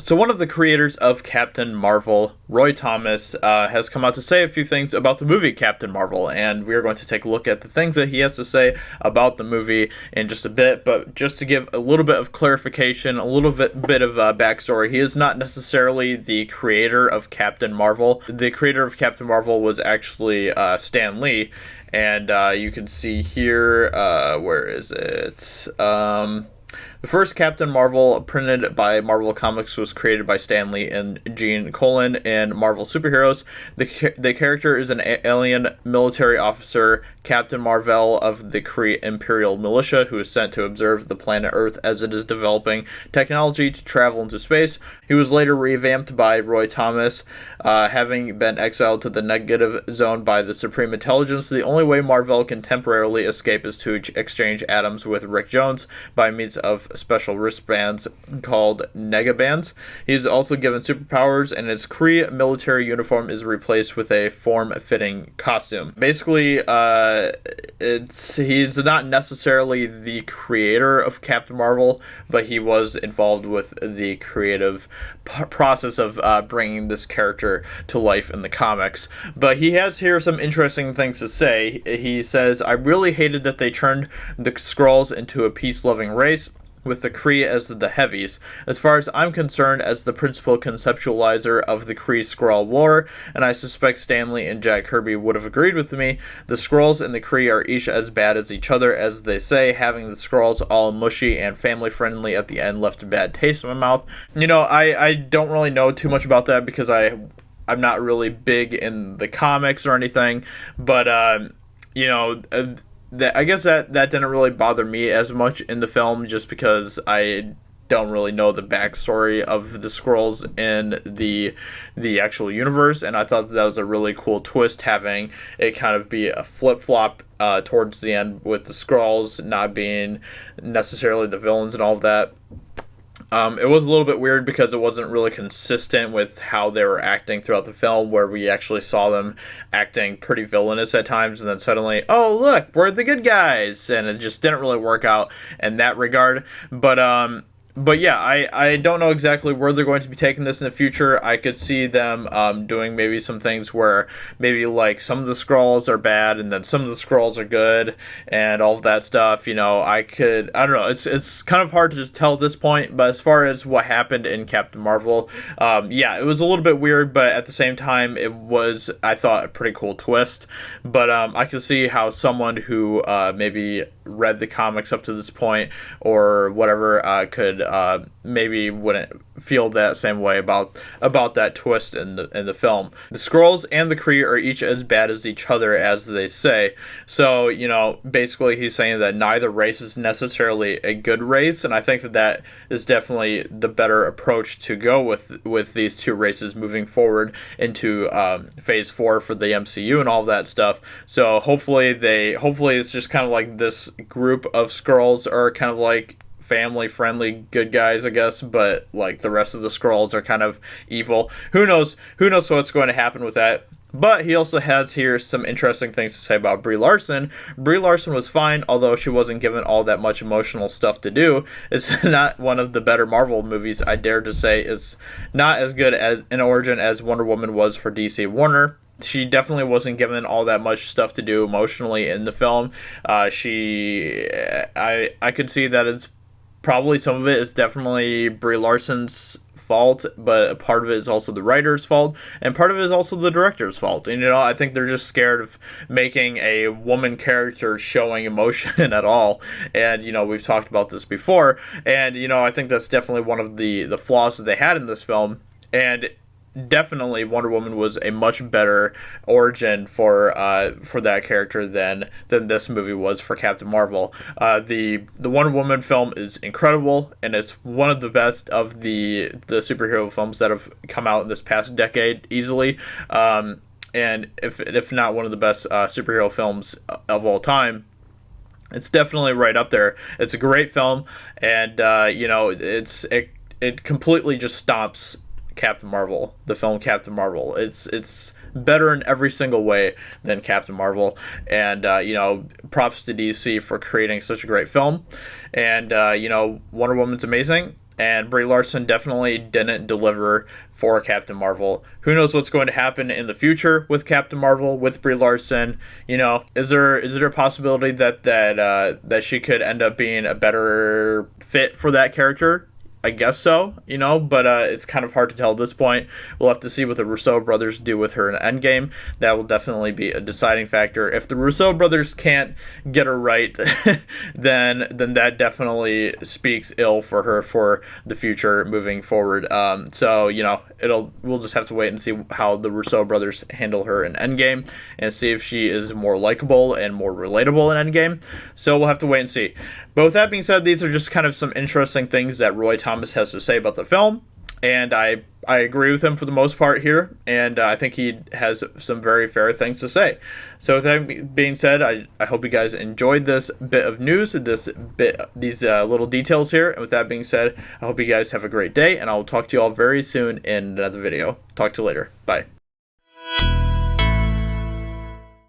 So one of the creators of Captain Marvel, Roy Thomas, has come out to say a few things about the movie Captain Marvel, and we are going to take a look at the things that he has to say about the movie in just a bit. But just to give a little bit of clarification, a little bit of backstory, he is not necessarily the creator of Captain Marvel. The creator of Captain Marvel was actually Stan Lee, and you can see here, where is it? The first Captain Marvel printed by Marvel Comics was created by Stan Lee and Gene Colan in Marvel Superheroes. The character is an alien military officer, Captain Marvel of the Kree Imperial Militia, who is sent to observe the planet Earth as it is developing technology to travel into space. He was later revamped by Roy Thomas, having been exiled to the negative zone by the Supreme Intelligence. The only way Marvel can temporarily escape is to exchange atoms with Rick Jones by means of special wristbands called negabands. He is also given superpowers, and his Kree military uniform is replaced with a form-fitting costume. Basically, he's not necessarily the creator of Captain Marvel, but he was involved with the creative process of bringing this character to life in the comics. But he has here some interesting things to say. He says, "I really hated that they turned the Skrulls into a peace-loving race, with the Kree as the heavies. As far as I'm concerned, as the principal conceptualizer of the Kree-Skrull War, and I suspect Stan Lee and Jack Kirby would have agreed with me, the Skrulls and the Kree are each as bad as each other, as they say. Having the Skrulls all mushy and family-friendly at the end left a bad taste in my mouth." You know, I don't really know too much about that because I'm not really big in the comics or anything, but you know, I guess that didn't really bother me as much in the film, just because I don't really know the backstory of the Skrulls in the actual universe, and I thought that was a really cool twist, having it kind of be a flip-flop towards the end, with the Skrulls not being necessarily the villains and all of that. It was a little bit weird because it wasn't really consistent with how they were acting throughout the film, where we actually saw them acting pretty villainous at times, and then suddenly, oh look, we're the good guys, and it just didn't really work out in that regard. But yeah, I don't know exactly where they're going to be taking this in the future. I could see them doing maybe some things where maybe like some of the Skrulls are bad and then some of the Skrulls are good and all of that stuff. You know, I don't know. It's kind of hard to tell at this point. But as far as what happened in Captain Marvel, yeah, it was a little bit weird, but at the same time, it was, I thought, a pretty cool twist. But I could see how someone who maybe read the comics up to this point or whatever could maybe wouldn't feel that same way about that twist in the film. The Skrulls and the Kree are each as bad as each other, as they say. So, you know, basically he's saying that neither race is necessarily a good race, and I think that is definitely the better approach to go with these two races moving forward into phase 4 for the MCU and all of that stuff. So hopefully it's just kind of like this group of Skrulls are kind of like family-friendly good guys, I guess, but like the rest of the Skrulls are kind of evil. Who knows what's going to happen with that. But he also has here some interesting things to say about Brie Larson. Brie Larson was fine, although she wasn't given all that much emotional stuff to do. It's not one of the better Marvel movies. I dare to say it's not as good as an origin as Wonder Woman was for DC Warner. She definitely wasn't given all that much stuff to do emotionally in the film. I could see that it's probably some of it is definitely Brie Larson's fault, but part of it is also the writer's fault, and part of it is also the director's fault. And, you know, I think they're just scared of making a woman character showing emotion at all. And, you know, we've talked about this before, and, you know, I think that's definitely one of the flaws that they had in this film. And definitely Wonder Woman was a much better origin for that character than this movie was for Captain Marvel. The Wonder Woman film is incredible, and it's one of the best of the superhero films that have come out in this past decade easily. And if not one of the best superhero films of all time, it's definitely right up there. It's a great film, and you know, it completely just stomps Captain Marvel, the film Captain Marvel. It's better in every single way than Captain Marvel, and you know, props to DC for creating such a great film. And you know, Wonder Woman's amazing. and Brie Larson definitely didn't deliver for Captain Marvel. Who knows what's going to happen in the future with Captain Marvel, with Brie Larson? You know, is there a possibility that she could end up being a better fit for that character? I guess so, you know, but it's kind of hard to tell at this point. We'll have to see what the Russo brothers do with her in Endgame. That will definitely be a deciding factor. If the Russo brothers can't get her right, then that definitely speaks ill for her for the future moving forward. So you know, we'll just have to wait and see how the Russo brothers handle her in Endgame and see if she is more likable and more relatable in Endgame. So we'll have to wait and see. But with that being said, these are just kind of some interesting things that Roy Thomas has to say about the film, and I agree with him for the most part here, and I think he has some very fair things to say. So with that being said, I hope you guys enjoyed this bit of news, these little details here, and with that being said, I hope you guys have a great day, and I will talk to you all very soon in another video. Talk to you later. Bye.